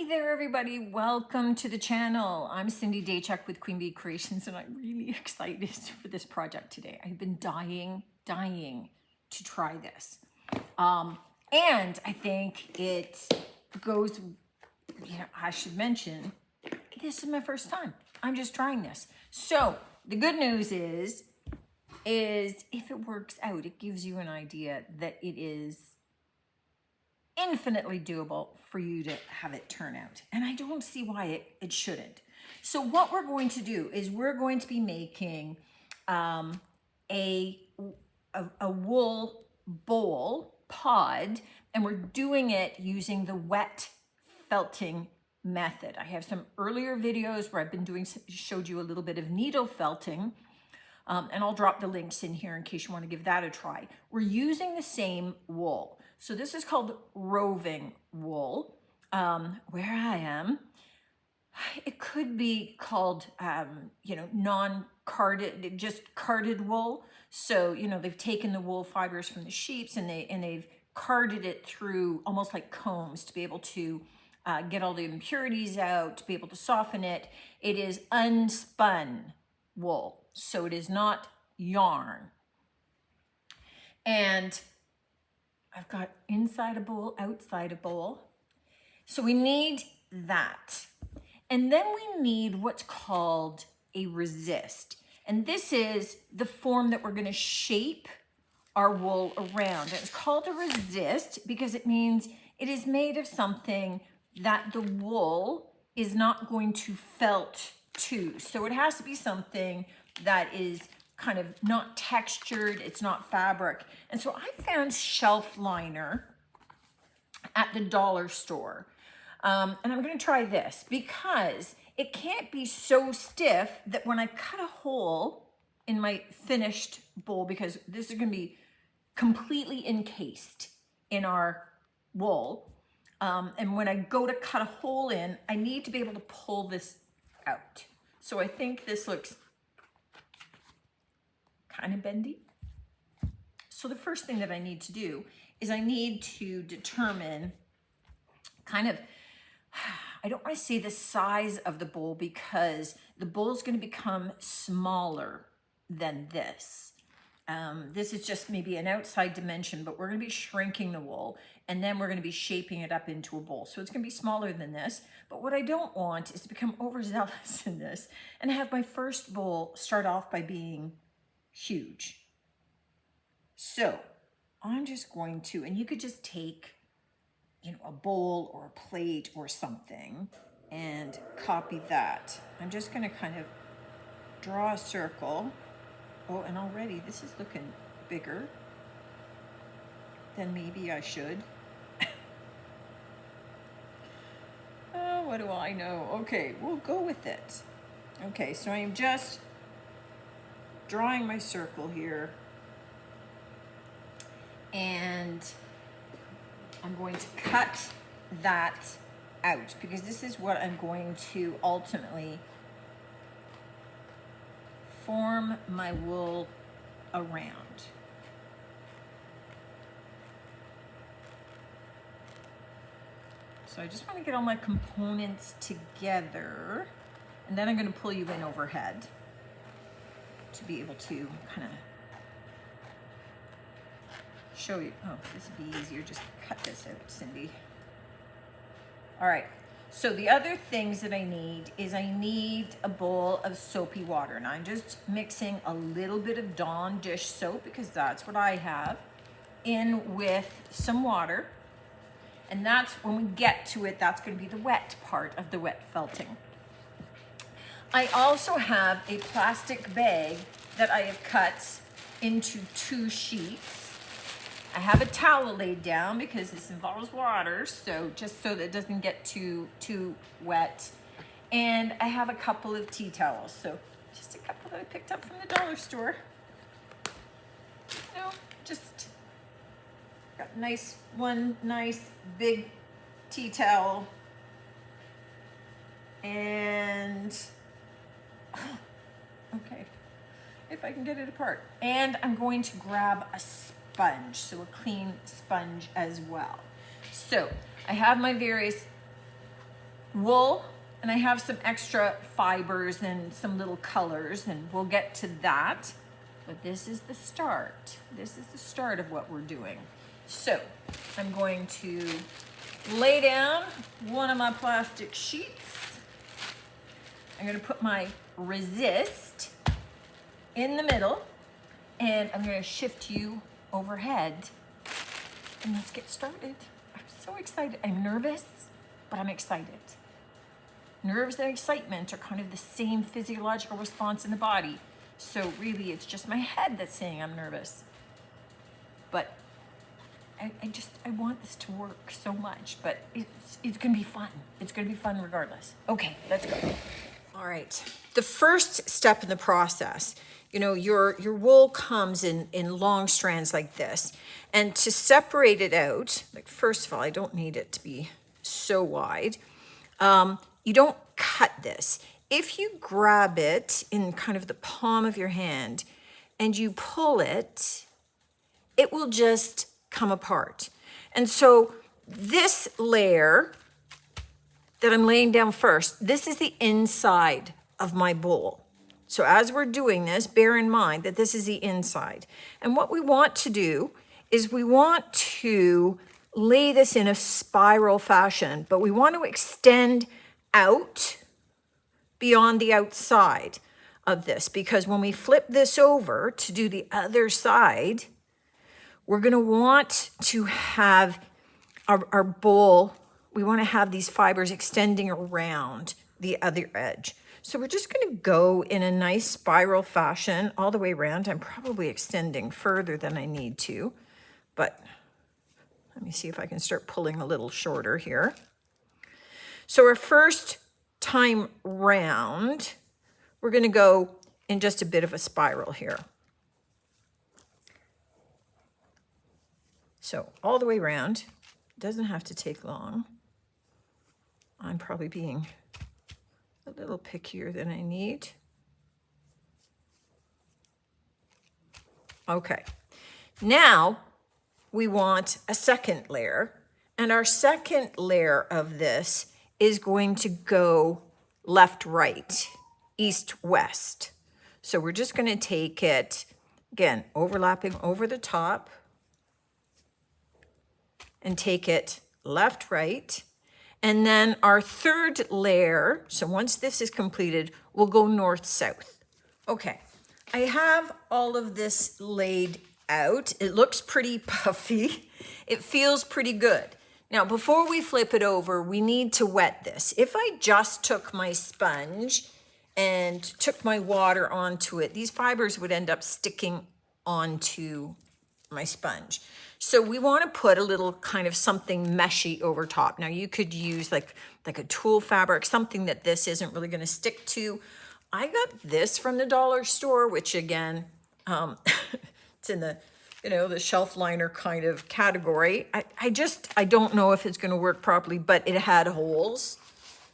there, everybody. Welcome to the channel. I'm Cindy Daychuk with Queen Bee Creations, and I'm really excited for this project today. I've been dying to try this. And I think it goes, I should mention, this is my first time. I'm just trying this. So the good news is if it works out, it gives you an idea that it is infinitely doable for you to have it turn out. And I don't see why it shouldn't. So what we're going to do is we're going to be making a wool bowl pod, and we're doing it using the wet felting method. I have some earlier videos where I've been showed you a little bit of needle felting, and I'll drop the links in here in case you want to give that a try. We're using the same wool. So this is called roving wool. Where I am, it could be called, non-carded, just carded wool. So, they've taken the wool fibers from the sheeps and they've carded it through almost like combs to be able to get all the impurities out, to be able to soften it. It is unspun wool, so it is not yarn. And I've got inside a bowl, outside a bowl. So we need that. And then we need what's called a resist. And this is the form that we're going to shape our wool around. And it's called a resist because it means it is made of something that the wool is not going to felt to. So it has to be something that is kind of not textured, it's not fabric. And so I found shelf liner at the dollar store. And I'm gonna try this because it can't be so stiff that when I cut a hole in my finished bowl, because this is gonna be completely encased in our wool. And when I go to cut a hole in, I need to be able to pull this out. So I think this looks kind of bendy. So the first thing that I need to do is I need to determine kind of, I don't want to say the size of the bowl because the bowl is going to become smaller than this. This is just maybe an outside dimension, but we're going to be shrinking the wool and then we're going to be shaping it up into a bowl. So it's going to be smaller than this. But what I don't want is to become overzealous in this and have my first bowl start off by being huge. So I'm just going to, and you could just take, a bowl or a plate or something and copy that. I'm just going to kind of draw a circle. Oh, and already this is looking bigger than maybe I should. Oh, what do I know? Okay, we'll go with it. Okay, so I'm just drawing my circle here, and I'm going to cut that out because this is what I'm going to ultimately form my wool around. So I just want to get all my components together, and then I'm going to pull you in overhead to be able to kind of show you. Oh, this would be easier. Just cut this out, Cindy. All right. So the other things that I need is I need a bowl of soapy water. And I'm just mixing a little bit of Dawn dish soap because that's what I have in with some water. And that's when we get to it, that's going to be the wet part of the wet felting. I also have a plastic bag that I have cut into 2 sheets. I have a towel laid down because this involves water, so just so that it doesn't get too wet. And I have a couple of tea towels, so just a couple that I picked up from the dollar store. Just got one nice big tea towel. And okay, if I can get it apart. And I'm going to grab a sponge, so a clean sponge as well. So I have my various wool, and I have some extra fibers and some little colors, and we'll get to that. But this is the start. This is the start of what we're doing. So I'm going to lay down one of my plastic sheets. I'm going to put my resist in the middle, and I'm going to shift you overhead, and let's get started. I'm so excited. I'm nervous, but I'm excited. Nerves and excitement are kind of the same physiological response in the body. So really, it's just my head that's saying I'm nervous. But I want this to work so much, but it's gonna be fun. It's gonna be fun regardless. Okay, let's go. All right, the first step in the process, you know, your wool comes in long strands like this. And to separate it out, like first of all, I don't need it to be so wide. You don't cut this. If you grab it in kind of the palm of your hand and you pull it, it will just come apart. And so this layer that I'm laying down first, this is the inside of my bowl. So as we're doing this, bear in mind that this is the inside. And what we want to do is we want to lay this in a spiral fashion, but we want to extend out beyond the outside of this, because when we flip this over to do the other side, we're going to want to have our bowl, we want to have these fibers extending around the other edge. So we're just going to go in a nice spiral fashion all the way around. I'm probably extending further than I need to, but let me see if I can start pulling a little shorter here. So our first time round, we're going to go in just a bit of a spiral here. So all the way around, doesn't have to take long. I'm probably being a little pickier than I need. Okay, now we want a second layer, and our second layer of this is going to go left, right, east, west. So we're just going to take it, again, overlapping over the top, and take it left, right. And then our third layer, so once this is completed, we'll go north, south. Okay, I have all of this laid out. It looks pretty puffy. It feels pretty good. Now, before we flip it over, we need to wet this. If I just took my sponge and took my water onto it, these fibers would end up sticking onto my sponge. So we want to put a little kind of something meshy over top. Now you could use like a tulle fabric, something that this isn't really going to stick to. I got this from the dollar store, which again, it's in the, you know, the shelf liner kind of category. I don't know if it's going to work properly, but it had holes.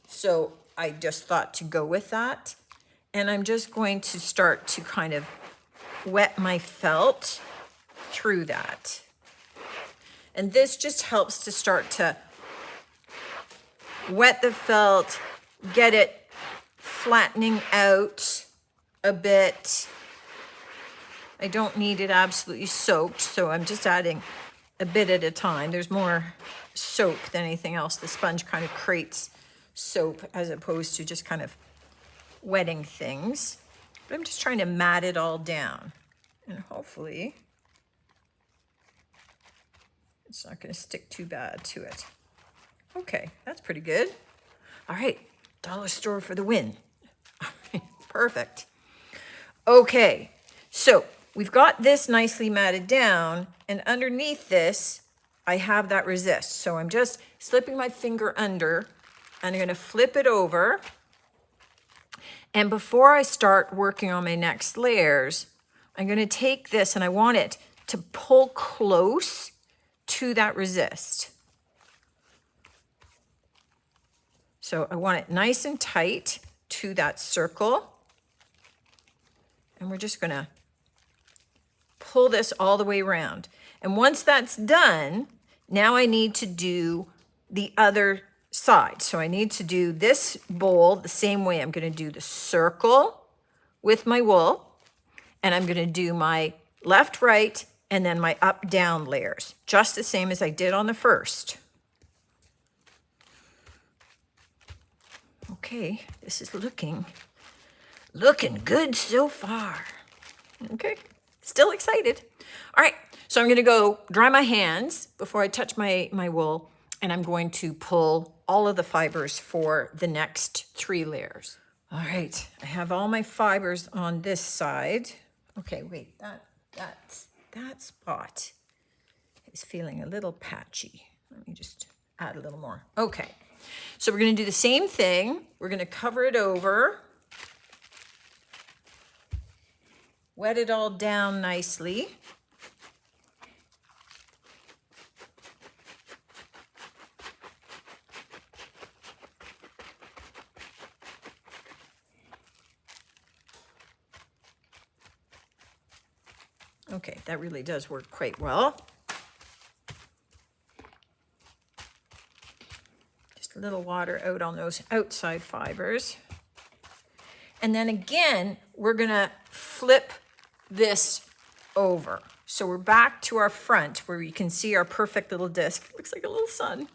So I just thought to go with that. And I'm just going to start to kind of wet my felt through that. And this just helps to start to wet the felt, get it flattening out a bit. I don't need it absolutely soaked, so I'm just adding a bit at a time. There's more soap than anything else. The sponge kind of creates soap as opposed to just kind of wetting things. But I'm just trying to mat it all down. And hopefully it's not going to stick too bad to it. Okay, that's pretty good. All right, dollar store for the win. All right, perfect. Okay, so we've got this nicely matted down, and underneath this, I have that resist. So I'm just slipping my finger under, and I'm going to flip it over. And before I start working on my next layers, I'm going to take this, and I want it to pull close to that resist. So I want it nice and tight to that circle. And we're just gonna pull this all the way around. And once that's done, now I need to do the other side. So I need to do this bowl the same way. I'm going to do the circle with my wool, and I'm going to do my left, right, and then my up, down layers, just the same as I did on the first. Okay, this is looking good so far. Okay, still excited. All right, so I'm gonna go dry my hands before I touch my wool, and I'm going to pull all of the fibers for the next 3 layers. All right, I have all my fibers on this side. Okay, wait, that spot is feeling a little patchy. Let me just add a little more. Okay, so we're gonna do the same thing. We're gonna cover it over, wet it all down nicely. Okay, that really does work quite well. Just a little water out on those outside fibers. And then again, we're gonna flip this over. So we're back to our front where you can see our perfect little disc. Looks like a little sun.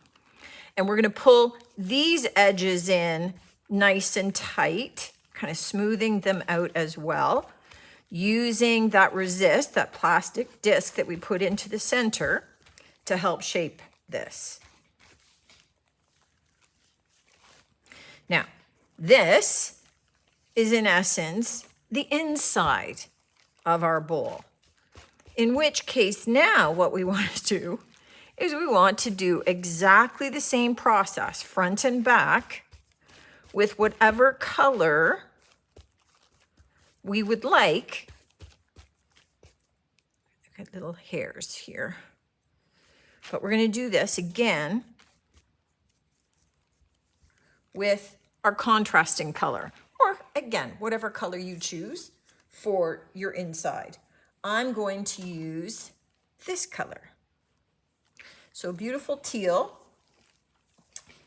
And we're gonna pull these edges in nice and tight, kind of smoothing them out as well, using that resist, that plastic disc that we put into the center to help shape this. Now, this is in essence the inside of our bowl. In which case now what we want to do is we want to do exactly the same process, front and back, with whatever color we would like. I've got little hairs here. But we're going to do this again with our contrasting color, or again, whatever color you choose for your inside. I'm going to use this color. So beautiful teal.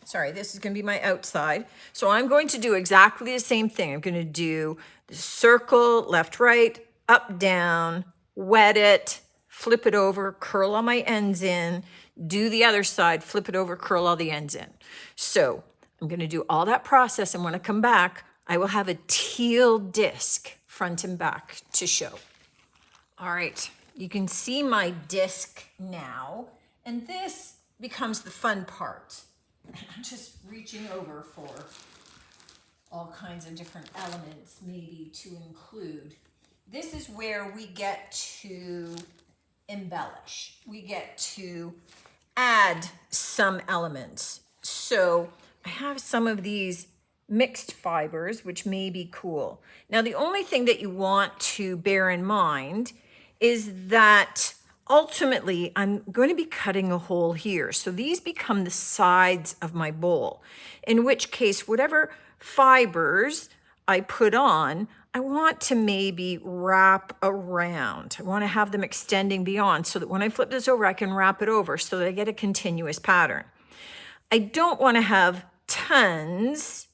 Sorry, this is going to be my outside. So I'm going to do exactly the same thing. I'm going to do the circle, left, right, up, down, wet it, flip it over, curl all my ends in, do the other side, flip it over, curl all the ends in. So I'm going to do all that process, and when I come back, I will have a teal disc front and back to show. All right, you can see my disc now, and this becomes the fun part. I'm just reaching over for all kinds of different elements maybe to include. This is where we get to embellish. We get to add some elements. So I have some of these mixed fibers, which may be cool. Now, the only thing that you want to bear in mind is that ultimately I'm going to be cutting a hole here. So these become the sides of my bowl, in which case whatever fibers I put on, I want to maybe wrap around. I want to have them extending beyond so that when I flip this over, I can wrap it over so that I get a continuous pattern. I don't want to have tons.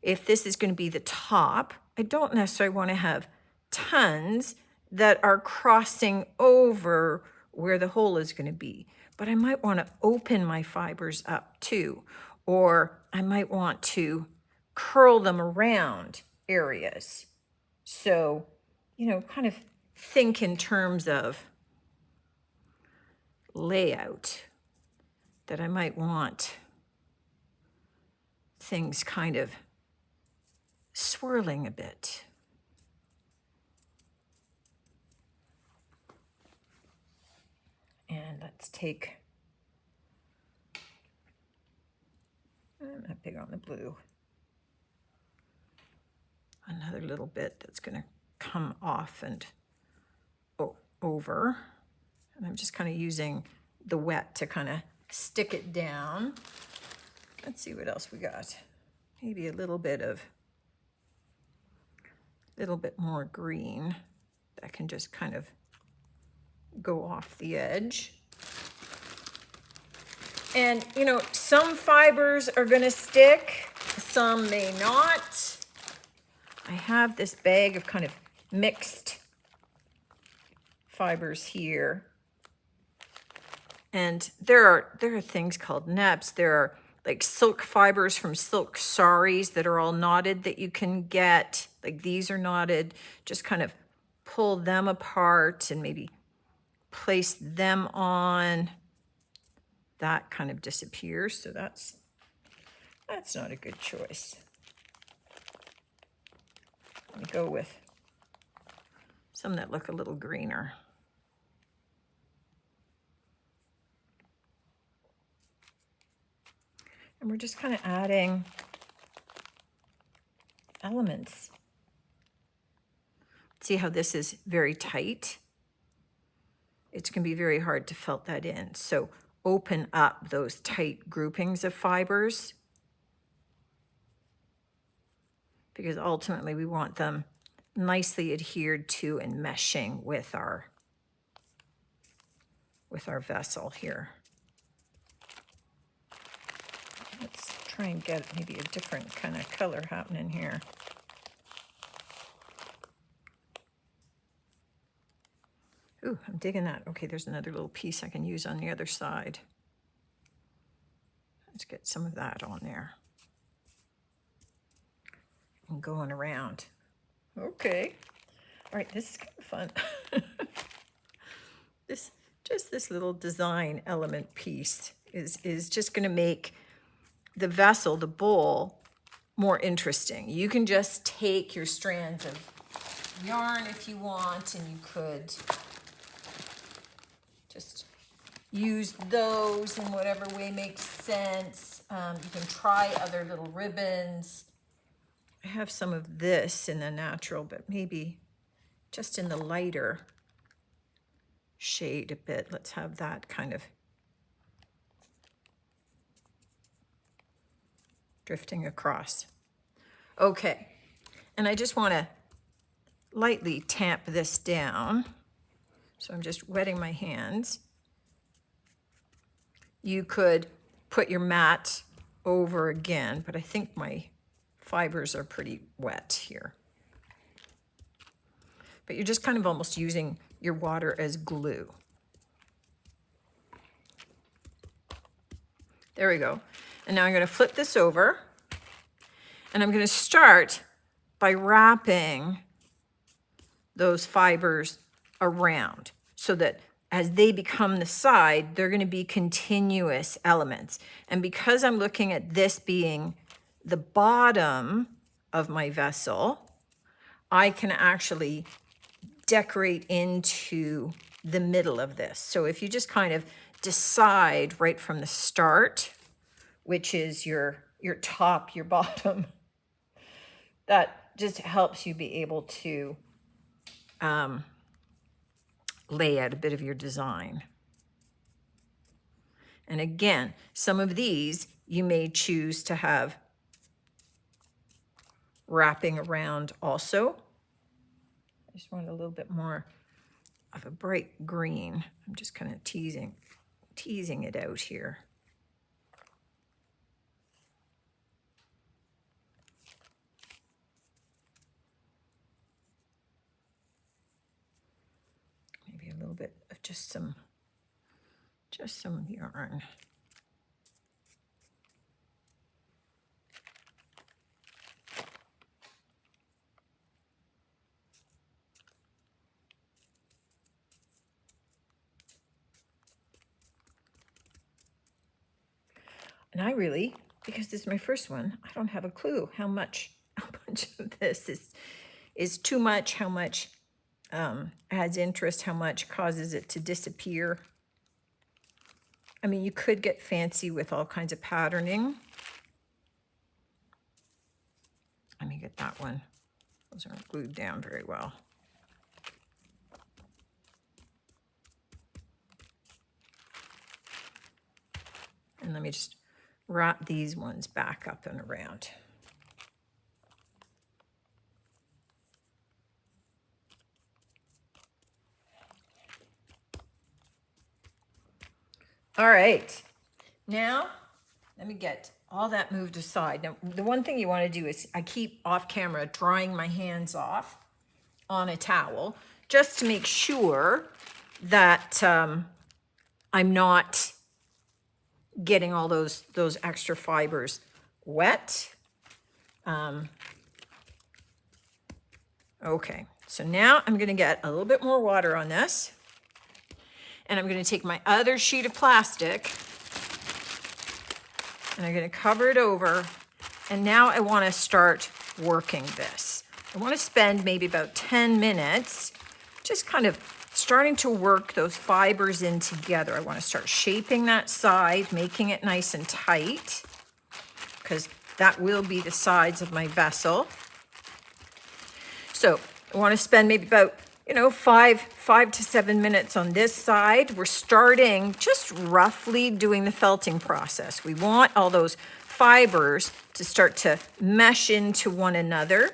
If this is going to be the top, I don't necessarily want to have tons that are crossing over where the hole is going to be. But I might want to open my fibers up too, or I might want to curl them around areas. So, you know, kind of think in terms of layout, that I might want things kind of swirling a bit. And let's take, I'm not big on the blue, another little bit that's going to come off and over. And I'm just kind of using the wet to kind of stick it down. Let's see what else we got. Maybe a little bit more green that can just kind of go off the edge. And you know, some fibers are gonna stick, some may not. I have this bag of kind of mixed fibers here. And there are things called neps. There are like silk fibers from silk saris that are all knotted that you can get. Like these are knotted. Just kind of pull them apart and maybe place them on. That kind of disappears. So that's not a good choice. Let me go with some that look a little greener. And we're just kind of adding elements. See how this is very tight? It's going to be very hard to felt that in. So open up those tight groupings of fibers, because ultimately we want them nicely adhered to and meshing with our vessel here. Let's try and get maybe a different kind of color happening here. Ooh, I'm digging that. Okay, there's another little piece I can use on the other side. Let's get some of that on there. And going around. Okay. All right, this is kind of fun. This little design element piece is just gonna make the vessel, the bowl, more interesting. You can just take your strands of yarn if you want, and you could just use those in whatever way makes sense. You can try other little ribbons. I have some of this in the natural, but maybe just in the lighter shade a bit. Let's have that kind of drifting across. Okay, and I just want to lightly tamp this down. So I'm just wetting my hands. You could put your mat over again, but I think my fibers are pretty wet here. But you're just kind of almost using your water as glue. There we go. And now I'm going to flip this over, and I'm going to start by wrapping those fibers around so that as they become the side, they're going to be continuous elements. And because I'm looking at this being the bottom of my vessel, I can actually decorate into the middle of this. So if you just kind of decide right from the start, which is your top, your bottom, that just helps you be able to lay out a bit of your design. And again, some of these you may choose to have wrapping around also. I just want a little bit more of a bright green. I'm just kind of teasing it out here. Maybe a little bit of just some yarn. And I really, because this is my first one, I don't have a clue how much of this is too much, how much adds interest, how much causes it to disappear. I mean, you could get fancy with all kinds of patterning. Let me get that one. Those aren't glued down very well. And let me just wrap these ones back up and around. All right, Now, let me get all that moved aside. Now, the one thing you want to do is I keep off camera drying my hands off on a towel just to make sure that I'm not getting all those extra fibers wet. Okay, so now I'm going to get a little bit more water on this, and I'm going to take my other sheet of plastic and I'm going to cover it over, and now I want to start working this. I want to spend maybe about 10 minutes just kind of starting to work those fibers in together. I want to start shaping that side, making it nice and tight, because that will be the sides of my vessel. So I want to spend maybe about, 5 to 7 minutes on this side. We're starting just roughly doing the felting process. We want all those fibers to start to mesh into one another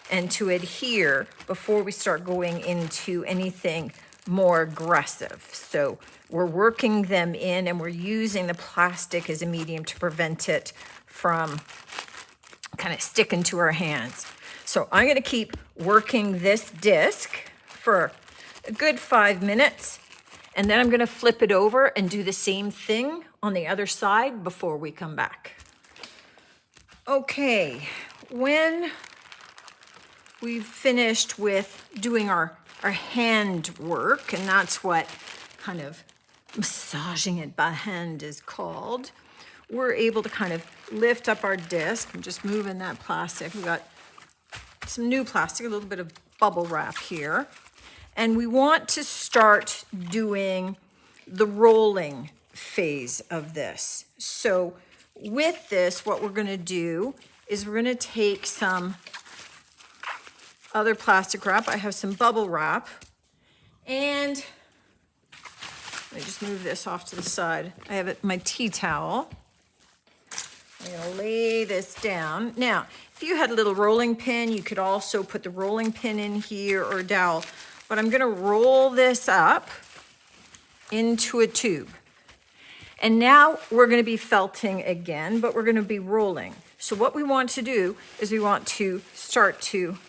and to adhere before we start going into anything more aggressive. So we're working them in, and we're using the plastic as a medium to prevent it from kind of sticking to our hands. So I'm going to keep working this disc for a good 5 minutes, and then I'm going to flip it over and do the same thing on the other side before we come back. Okay, when we've finished with doing our hand work, and that's what kind of massaging it by hand is called, we're able to kind of lift up our disc. I'm just moving that plastic. We got some new plastic, a little bit of bubble wrap here. And we want to start doing the rolling phase of this. So with this, what we're going to do is we're going to take some other plastic wrap. I have some bubble wrap, and let me just move this off to the side. I have my tea towel. I'm going to lay this down. Now, if you had a little rolling pin, you could also put the rolling pin in here, or a dowel. But I'm going to roll this up into a tube. And now we're going to be felting again, but we're going to be rolling. So what we want to do is we want to start to,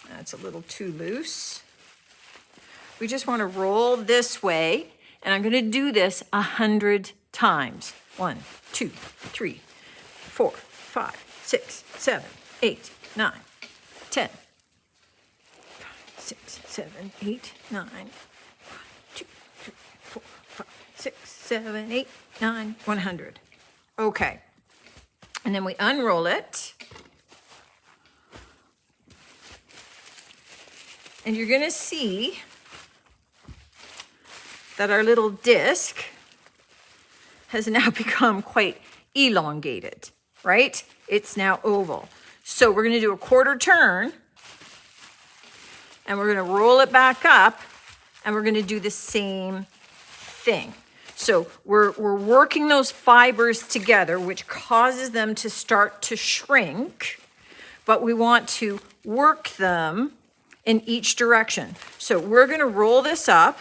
that's a little too loose. We just want to roll this way, and I'm going to do this 100 times. 1, 2, 3, 4, 5, 6, 7, 8, 9, 10. 6, 7, 8, 9. 1, 2, 3, 4, 5, 6, 7, 8, 9, 100. Okay. And then we unroll it. And you're going to see that our little disc has now become quite elongated, right? It's now oval. So we're going to do a quarter turn, and we're going to roll it back up, and we're going to do the same thing. So we're working those fibers together, which causes them to start to shrink, but we want to work them in each direction. So we're going to roll this up,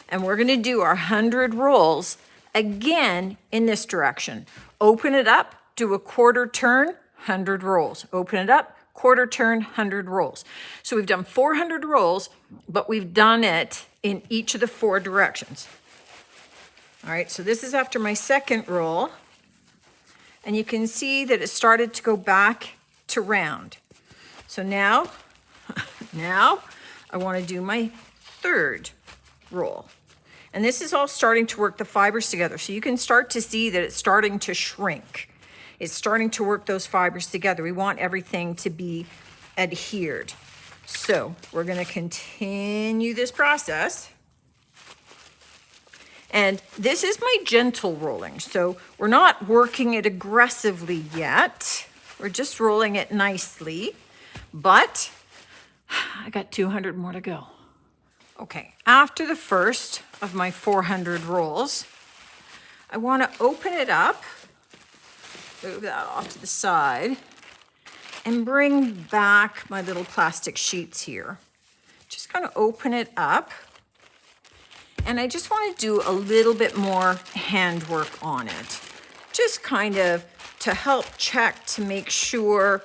and we're going to do our 100 rolls again in this direction. Open it up, do a quarter turn, 100 rolls. Open it up, quarter turn, 100 rolls. So we've done 400 rolls, but we've done it in each of the 4 directions. All right, so this is after my second roll, and you can see that it started to go back to round. So now I want to do my third roll. And this is all starting to work the fibers together. So you can start to see that it's starting to shrink. It's starting to work those fibers together. We want everything to be adhered. So we're going to continue this process. And this is my gentle rolling. So we're not working it aggressively yet. We're just rolling it nicely. But I got 200 more to go. Okay, after the first of my 400 rolls, I want to open it up, move that off to the side, and bring back my little plastic sheets here. Just kind of open it up. And I just want to do a little bit more handwork on it. just kind of to help check to make sure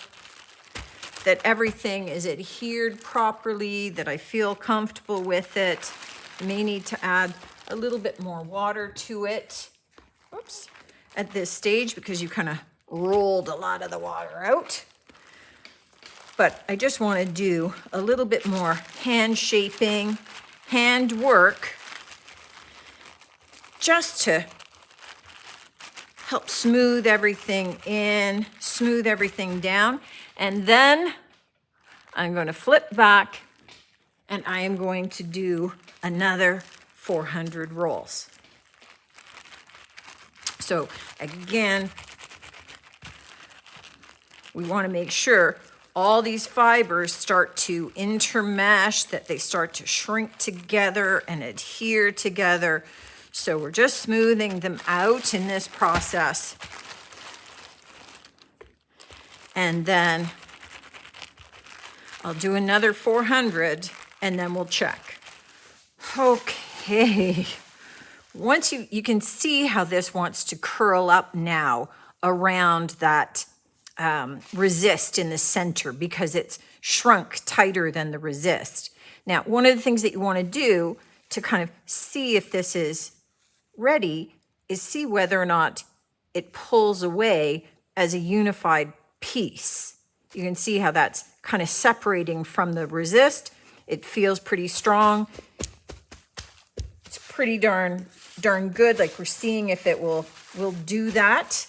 that everything is adhered properly, that I feel comfortable with it. I may need to add a little bit more water to it. Oops. At this stage, because you kind of rolled a lot of the water out. But I just want to do a little bit more hand shaping, hand work, just to help smooth everything in, smooth everything down. And then I'm going to flip back and I am going to do another 400 rolls. So again, we want to make sure all these fibers start to intermesh, that they start to shrink together and adhere together. So we're just smoothing them out in this process. And then I'll do another 400 and then we'll check. Okay. Once you can see how this wants to curl up now around that resist in the center, because it's shrunk tighter than the resist. Now, one of the things that you want to do to kind of see if this is ready is see whether or not it pulls away as a unified piece. You can see how that's kind of separating from the resist. It feels pretty strong. It's pretty darn good. Like, we're seeing if it will do that.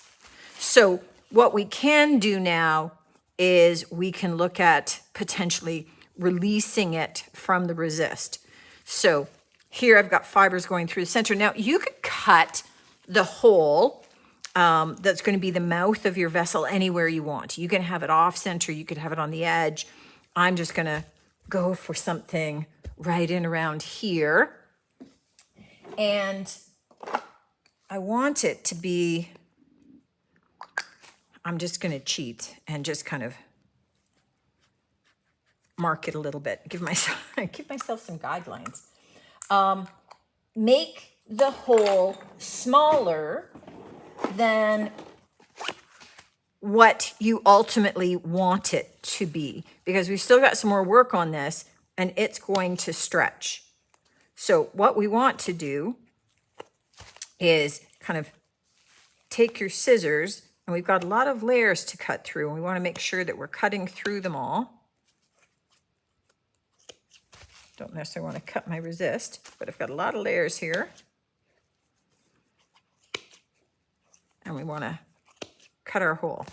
So what we can do now is we can look at potentially releasing it from the resist. So here I've got fibers going through the center. Now you could cut the hole that's going to be the mouth of your vessel anywhere you want. You can have it off center, you could have it on the edge. I'm just going to go for something right in around here. And I want it to be, I'm just going to cheat and just kind of mark it a little bit. Give myself some guidelines. Make the hole smaller than what you ultimately want it to be, because we've still got some more work on this and it's going to stretch. So what we want to do is kind of take your scissors, and we've got a lot of layers to cut through, and we want to make sure that we're cutting through them all. Don't necessarily want to cut my resist, but I've got a lot of layers here. And we want to cut our hole.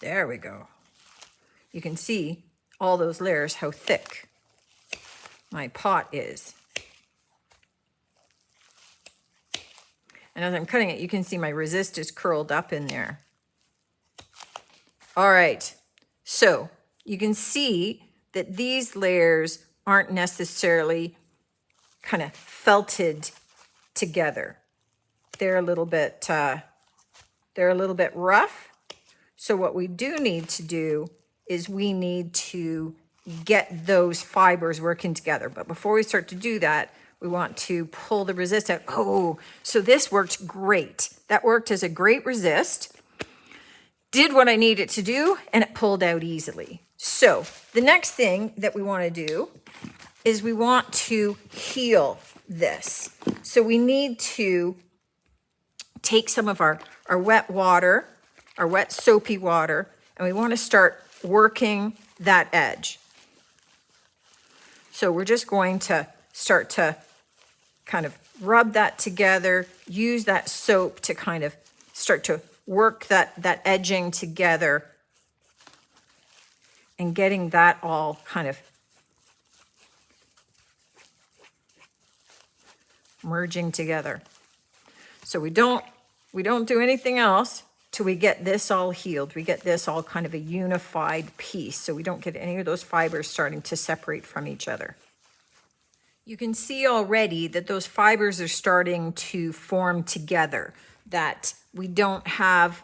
There we go. You can see all those layers, how thick my pot is. And as I'm cutting it, you can see my resist is curled up in there. All right, so you can see that these layers aren't necessarily kind of felted together. They're a little bit rough. So what we do need to do is we need to get those fibers working together. But before we start to do that, we want to pull the resist out. Oh, so this worked great. That worked as a great resist. Did what I needed to do, and it pulled out easily. So the next thing that we want to do is we want to heal this. So we need to take some of our wet water, our wet soapy water, and we want to start working that edge. So we're just going to start to kind of rub that together, use that soap to kind of start to work that edging together, and getting that all kind of merging together. So we don't do anything else till we get this all healed. We get this all kind of a unified piece, so we don't get any of those fibers starting to separate from each other. You can see already that those fibers are starting to form together, that we don't have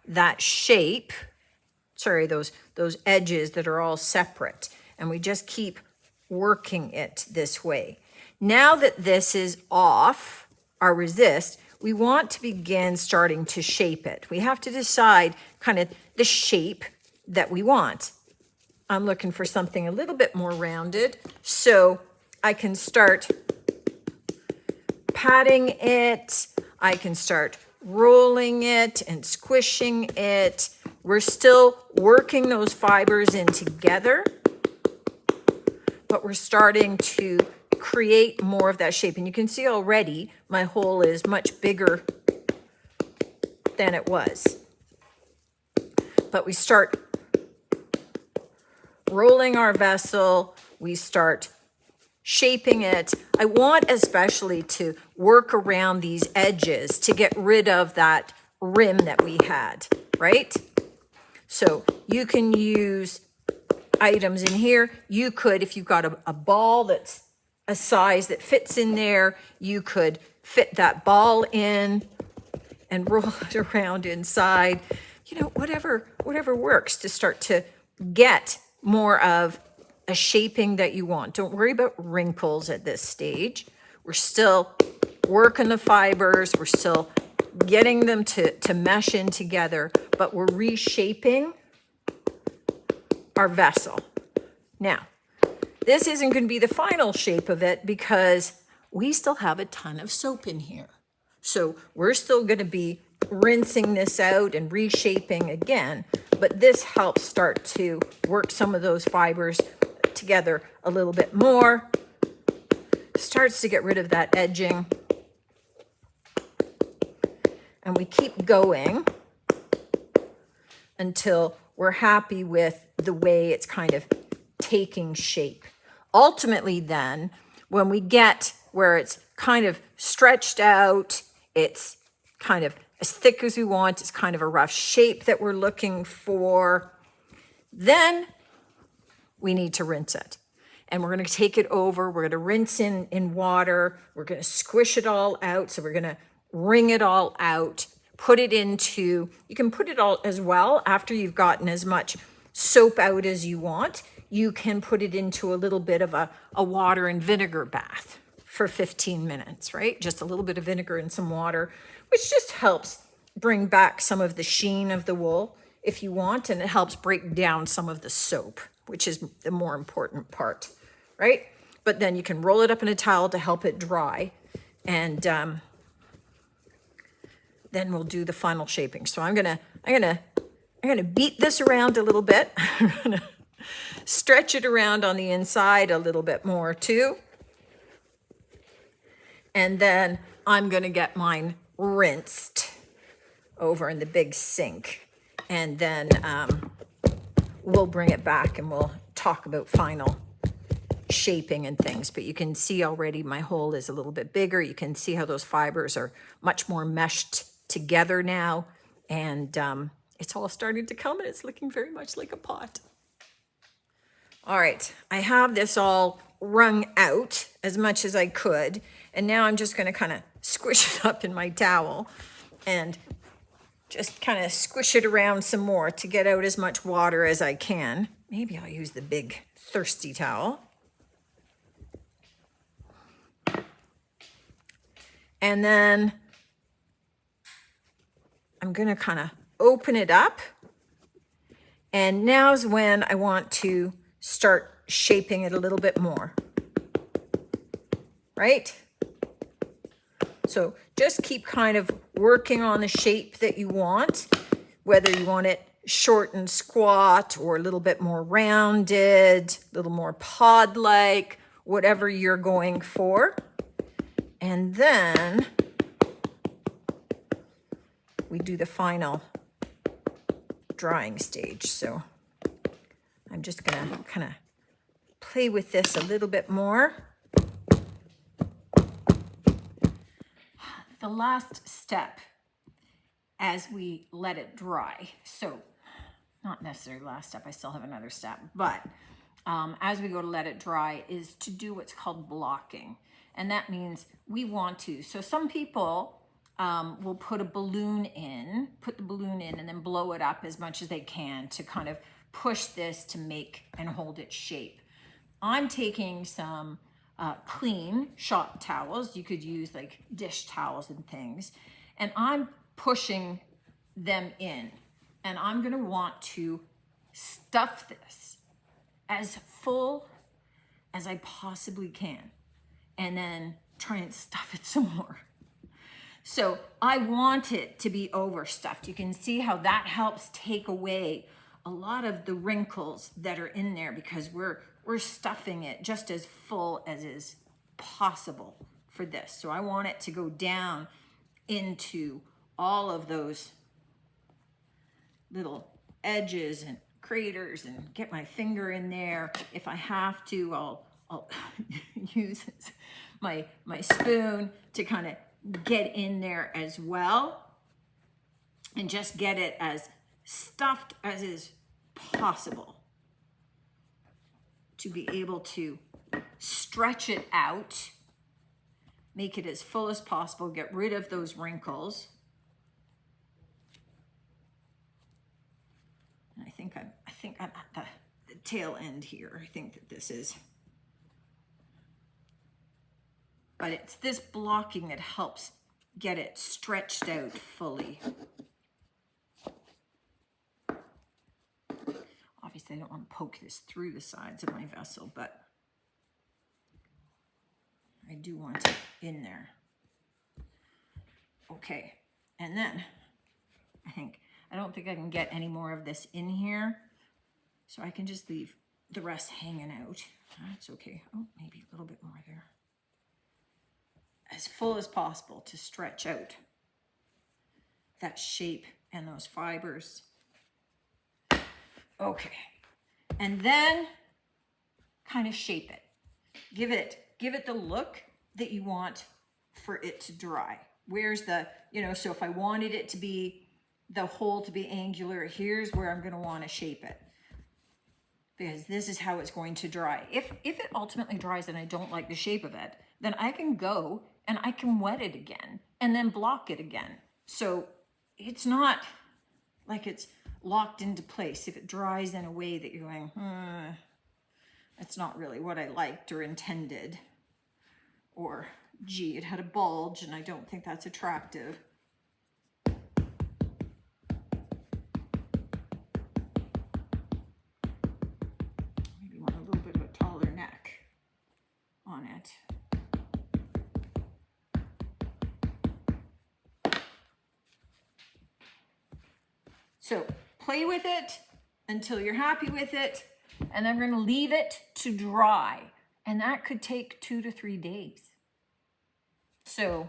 that shape, sorry, those edges that are all separate, and we just keep working it this way. Now that this is off, our resist, we want to begin starting to shape it. We have to decide kind of the shape that we want. I'm looking for something a little bit more rounded, so I can start patting it. I can start rolling it and squishing it. We're still working those fibers in together, but we're starting to create more of that shape. And you can see already my hole is much bigger than it was. But we start rolling our vessel, we start shaping it. I want especially to work around these edges to get rid of that rim that we had, right? So you can use items in here. You could, if you've got a ball that's a size that fits in there, you could fit that ball in and roll it around inside. You know, whatever works to start to get more of a shaping that you want. Don't worry about wrinkles at this stage. We're still working the fibers. We're still getting them to mesh in together, but we're reshaping our vessel. Now, this isn't going to be the final shape of it because we still have a ton of soap in here. So we're still going to be rinsing this out and reshaping again, but this helps start to work some of those fibers together a little bit more. Starts to get rid of that edging. And we keep going until we're happy with the way it's kind of taking shape. Ultimately then, when we get where it's kind of stretched out, it's kind of as thick as we want, it's kind of a rough shape that we're looking for, then we need to rinse it. And we're going to take it over, we're going to rinse in water, we're going to squish it all out, so we're going to wring it all out, put it into, you can put it all as well after you've gotten as much soap out as you want. You can put it into a little bit of a water and vinegar bath for 15 minutes, right? Just a little bit of vinegar and some water, which just helps bring back some of the sheen of the wool if you want, and it helps break down some of the soap, which is the more important part, right? But then you can roll it up in a towel to help it dry, and then we'll do the final shaping. So I'm gonna beat this around a little bit. I'm gonna stretch it around on the inside a little bit more too. And then I'm gonna get mine rinsed over in the big sink. And then we'll bring it back and we'll talk about final shaping and things. But you can see already my hole is a little bit bigger. You can see how those fibers are much more meshed together now. And it's all starting to come and it's looking very much like a pot. All right, I have this all wrung out as much as I could. And now I'm just gonna kind of squish it up in my towel and just kind of squish it around some more to get out as much water as I can. Maybe I'll use the big thirsty towel. And then I'm gonna kind of open it up. And now's when I want to start shaping it a little bit more, right? So just keep kind of working on the shape that you want, whether you want it short and squat or a little bit more rounded, a little more pod-like, whatever you're going for. And then we do the final drying stage. So I'm just gonna kind of play with this a little bit more. The last step as we let it dry, so not necessarily last step, I still have another step, but as we go to let it dry is to do what's called blocking. And that means we want to, so some people will put the balloon in and then blow it up as much as they can to kind of push this to make and hold its shape. I'm taking some clean shop towels. You could use like dish towels and things. And I'm pushing them in. And I'm gonna want to stuff this as full as I possibly can. And then try and stuff it some more. So I want it to be overstuffed. You can see how that helps take away a lot of the wrinkles that are in there because we're stuffing it just as full as is possible for this. So I want it to go down into all of those little edges and craters and get my finger in there. If I have to, I'll use my spoon to kind of get in there as well and just get it as stuffed as is possible to be able to stretch it out, make it as full as possible, get rid of those wrinkles. And I think I'm at the tail end here. I think that this is, but it's this blocking that helps get it stretched out fully. Obviously, I don't want to poke this through the sides of my vessel, but I do want it in there. Okay, and then I don't think I can get any more of this in here, so I can just leave the rest hanging out. That's okay. Oh, maybe a little bit more there. As full as possible to stretch out that shape and those fibers. Okay, and then kind of shape it. Give it the look that you want for it to dry. Where's the, so if I wanted it to be, the hole to be angular, here's where I'm gonna wanna shape it. Because this is how it's going to dry. If it ultimately dries and I don't like the shape of it, then I can go and I can wet it again and then block it again. So it's not like it's locked into place. If it dries in a way that you're going, that's not really what I liked or intended, or gee, it had a bulge and I don't think that's attractive. Maybe want a little bit of a taller neck on it. So play with it until you're happy with it, and then we're gonna leave it to dry. And that could take 2 to 3 days. So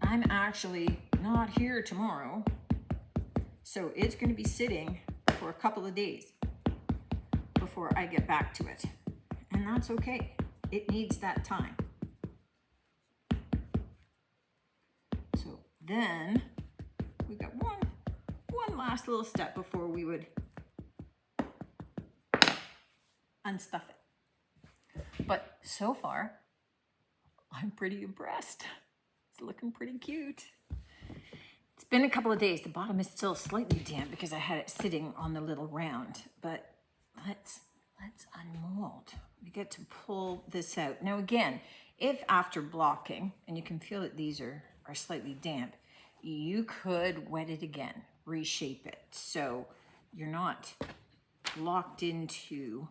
I'm actually not here tomorrow. So it's gonna be sitting for a couple of days before I get back to it. And that's okay. It needs that time. So then we got one last little step before we would unstuff it. But so far, I'm pretty impressed. It's looking pretty cute. It's been a couple of days. The bottom is still slightly damp because I had it sitting on the little round, but let's unmold. We get to pull this out. Now again, if after blocking, and you can feel that these are slightly damp, you could wet it again, reshape it. So you're not locked into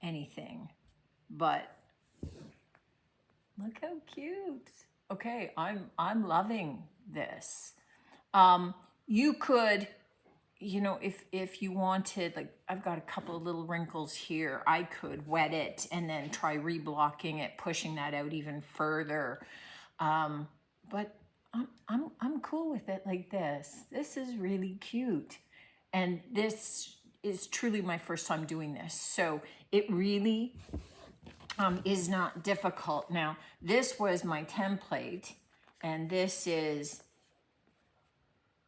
anything, but look how cute. Okay, I'm loving this. You could, if you wanted, like I've got a couple of little wrinkles here, I could wet it and then try reblocking it, pushing that out even further. But I'm cool with it like this. This is really cute. And this is truly my first time doing this. So it really is not difficult. Now, this was my template, and this is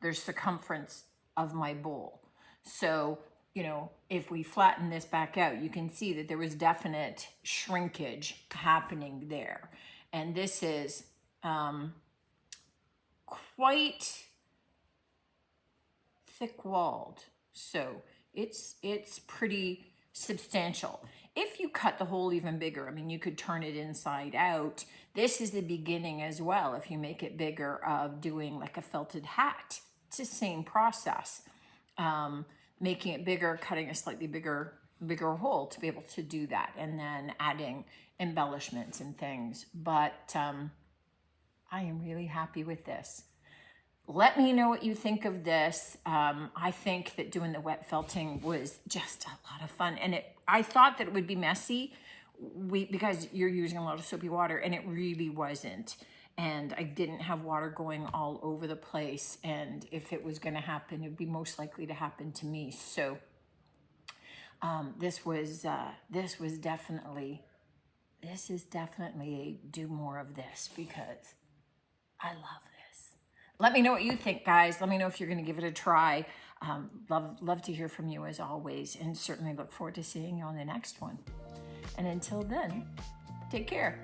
the circumference of my bowl. So, if we flatten this back out, you can see that there was definite shrinkage happening there. And this is quite thick-walled. So it's pretty substantial. if you cut the hole even bigger, I mean, you could turn it inside out. This is the beginning as well, if you make it bigger, of doing like a felted hat. It's the same process. Making it bigger, cutting a slightly bigger hole to be able to do that, and then adding embellishments and things. But I am really happy with this. Let me know what you think of this. I think that doing the wet felting was just a lot of fun. And I thought that it would be messy because you're using a lot of soapy water, and it really wasn't. And I didn't have water going all over the place. And if it was gonna happen, it'd be most likely to happen to me. So this is definitely a do more of this, because I love this. Let me know what you think, guys. Let me know if you're going to give it a try. Love to hear from you as always, and certainly look forward to seeing you on the next one. And until then, take care.